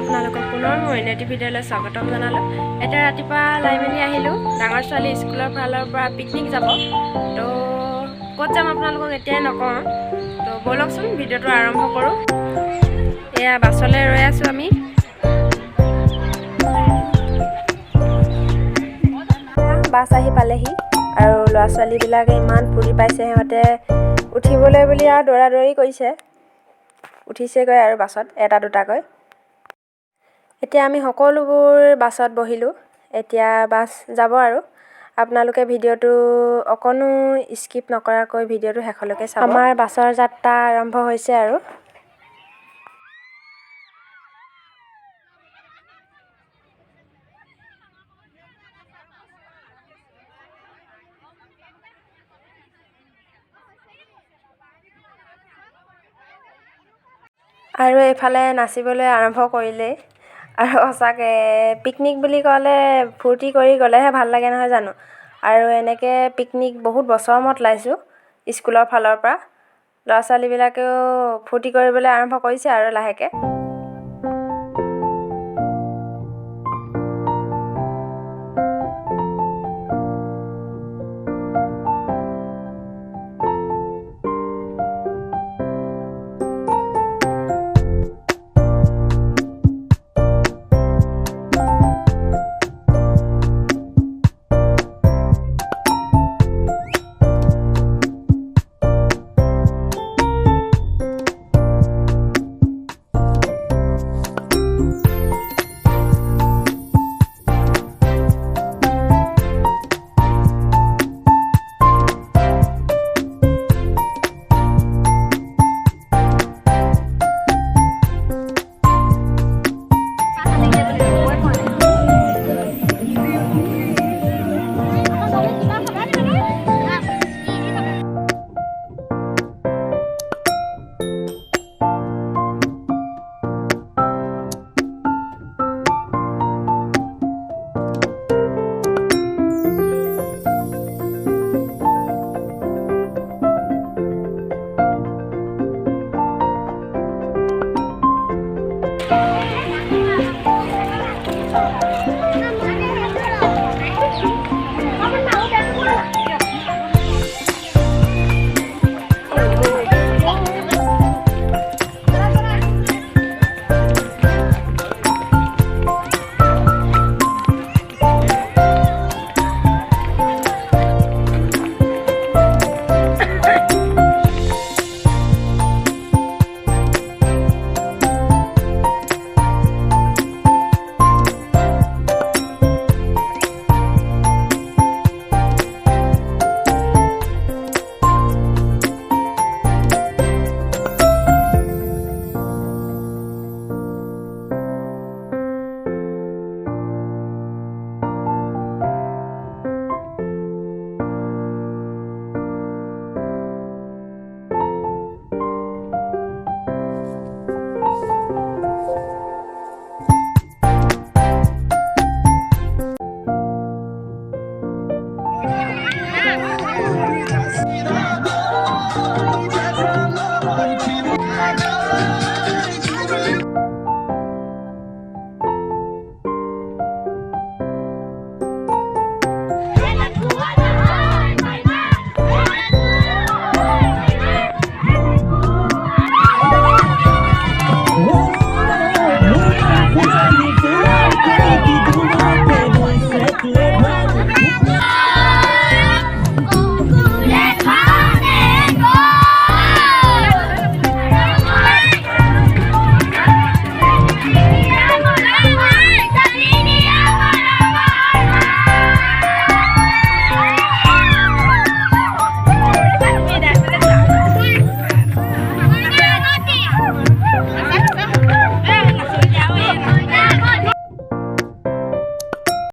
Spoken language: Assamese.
আপোনালোকক পুনৰ মোৰ এটি ভিডিঅ'লৈ স্বাগতম জনালোঁ। এতিয়া ৰাতিপুৱা লাই মেলি আহিলোঁ। ডাঙৰ ছোৱালী স্কুলৰ ফালৰ পৰা পিকনিক যাব। তো ক'ত যাম আপোনালোকক এতিয়াই নকওঁ। তো ব'লকচোন ভিডিঅ'টো আৰম্ভ কৰোঁ। এয়া বাছলৈ ৰৈ আছোঁ আমি। বাছ আহি পালেহি আৰু ল'ৰা ছোৱালীবিলাকে ইমান ফূৰ্তি পাইছে। সিহঁতে উঠিবলৈ বুলি আৰু দৌৰা দৌৰি কৰিছে। উঠিছেগৈ আৰু বাছত এটা দুটাকৈ। এতিয়া আমি সকলোবোৰ বাছত বহিলোঁ। এতিয়া বাছ যাব আৰু আপোনালোকে ভিডিঅ'টো অকণো স্কিপ নকৰাকৈ ভিডিঅ'টো শেষলৈকে চাব। আমাৰ বাছৰ যাত্ৰা আৰম্ভ হৈছে আৰু এইফালে নাচিবলৈ আৰম্ভ কৰিলেই। আৰু সঁচাকৈ পিকনিক বুলি ক'লে ফূৰ্তি কৰি গ'লেহে ভাল লাগে নহয় জানো। আৰু এনেকৈ পিকনিক বহুত বছৰৰ মূৰত লাইছোঁ স্কুলৰ ফালৰ পৰা। ল'ৰা ছোৱালীবিলাকেও ফূৰ্তি কৰিবলৈ আৰম্ভ কৰিছে আৰু লাহেকৈ।